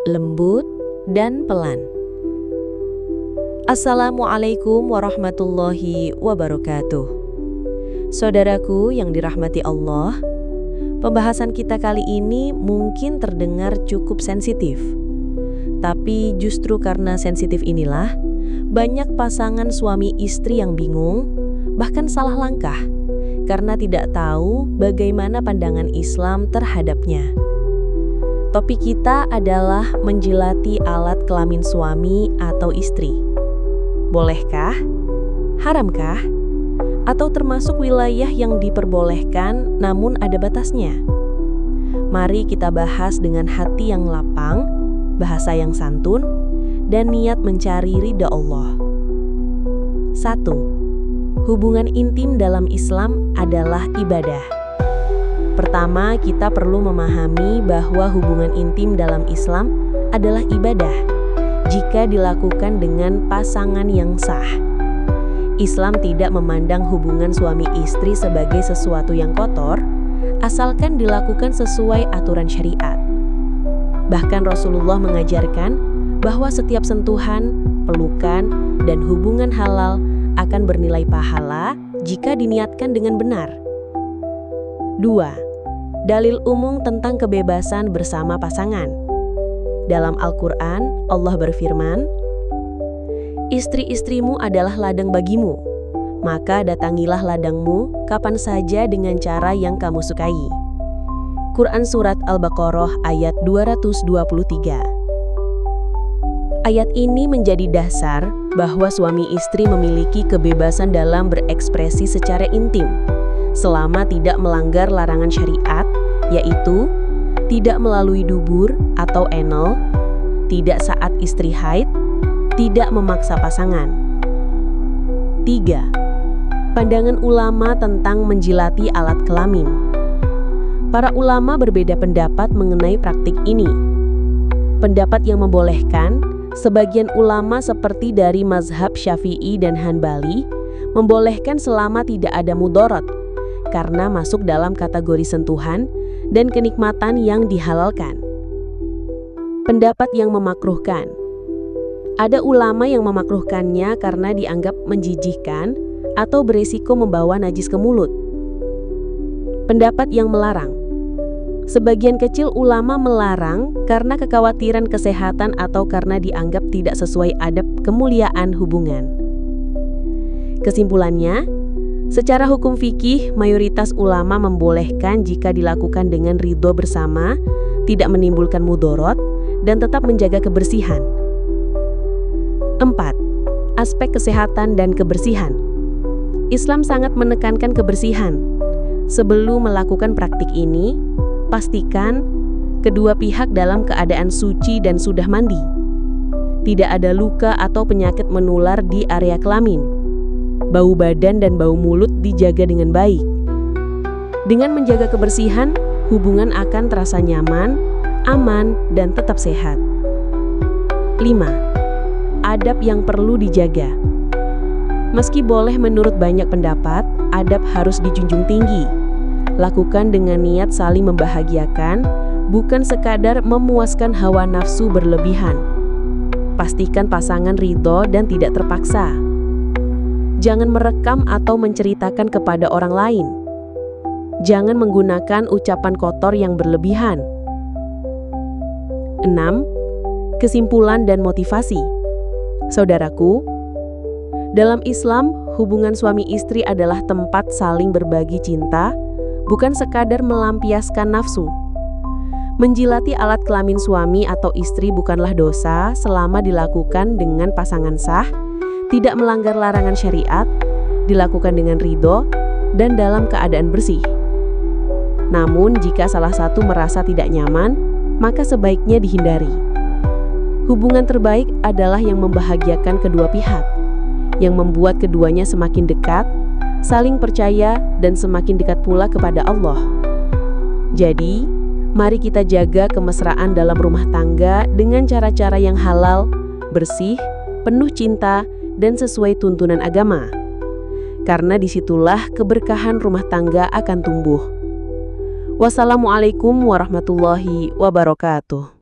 lembut, dan pelan. Assalamualaikum warahmatullahi wabarakatuh. Saudaraku yang dirahmati Allah, pembahasan kita kali ini mungkin terdengar cukup sensitif. Tapi justru karena sensitif inilah, banyak pasangan suami istri yang bingung, bahkan salah langkah, karena tidak tahu bagaimana pandangan Islam terhadapnya. Topik kita adalah menjilati alat kelamin suami atau istri. Bolehkah? Haramkah? Atau termasuk wilayah yang diperbolehkan namun ada batasnya? Mari kita bahas dengan hati yang lapang, bahasa yang santun, dan niat mencari ridha Allah. 1. Hubungan intim dalam Islam adalah ibadah. Pertama, kita perlu memahami bahwa hubungan intim dalam Islam adalah ibadah jika dilakukan dengan pasangan yang sah. Islam tidak memandang hubungan suami istri sebagai sesuatu yang kotor, asalkan dilakukan sesuai aturan syariat. Bahkan Rasulullah mengajarkan bahwa setiap sentuhan, pelukan, dan hubungan halal akan bernilai pahala jika diniatkan dengan benar. 2. Dalil umum tentang kebebasan bersama pasangan. Dalam Al-Quran, Allah berfirman, "Istri-istrimu adalah ladang bagimu, maka datangilah ladangmu kapan saja dengan cara yang kamu sukai." Quran Surat Al-Baqarah ayat 223. Ayat ini menjadi dasar bahwa suami istri memiliki kebebasan dalam berekspresi secara intim, selama tidak melanggar larangan syariat, yaitu tidak melalui dubur atau anal, tidak saat istri haid, tidak memaksa pasangan. 3. Pandangan ulama tentang menjilati alat kelamin. Para ulama berbeda pendapat mengenai praktik ini. Pendapat yang membolehkan, sebagian ulama seperti dari mazhab Syafi'i dan Hanbali, membolehkan selama tidak ada mudarat, karena masuk dalam kategori sentuhan dan kenikmatan yang dihalalkan. Pendapat yang memakruhkan. Ada ulama yang memakruhkannya karena dianggap menjijikkan atau beresiko membawa najis ke mulut. Pendapat yang melarang. Sebagian kecil ulama melarang karena kekhawatiran kesehatan atau karena dianggap tidak sesuai adab kemuliaan hubungan. Kesimpulannya, secara hukum fikih, mayoritas ulama membolehkan jika dilakukan dengan ridho bersama, tidak menimbulkan mudarat, dan tetap menjaga kebersihan. 4. Aspek kesehatan dan kebersihan. Islam sangat menekankan kebersihan. Sebelum melakukan praktik ini, pastikan kedua pihak dalam keadaan suci dan sudah mandi. Tidak ada luka atau penyakit menular di area kelamin. Bau badan dan bau mulut dijaga dengan baik. Dengan menjaga kebersihan, hubungan akan terasa nyaman, aman, dan tetap sehat. 5. Adab yang perlu dijaga. Meski boleh menurut banyak pendapat, adab harus dijunjung tinggi. Lakukan dengan niat saling membahagiakan, bukan sekadar memuaskan hawa nafsu berlebihan. Pastikan pasangan ridho dan tidak terpaksa. Jangan merekam atau menceritakan kepada orang lain. Jangan menggunakan ucapan kotor yang berlebihan. 6. Kesimpulan dan motivasi. Saudaraku, dalam Islam, hubungan suami istri adalah tempat saling berbagi cinta, bukan sekadar melampiaskan nafsu. Menjilati alat kelamin suami atau istri bukanlah dosa selama dilakukan dengan pasangan sah, tidak melanggar larangan syariat, dilakukan dengan ridho, dan dalam keadaan bersih. Namun, jika salah satu merasa tidak nyaman, maka sebaiknya dihindari. Hubungan terbaik adalah yang membahagiakan kedua pihak, yang membuat keduanya semakin dekat, saling percaya, dan semakin dekat pula kepada Allah. Jadi, mari kita jaga kemesraan dalam rumah tangga dengan cara-cara yang halal, bersih, penuh cinta, dan sesuai tuntunan agama. Karena disitulah keberkahan rumah tangga akan tumbuh. Wassalamualaikum warahmatullahi wabarakatuh.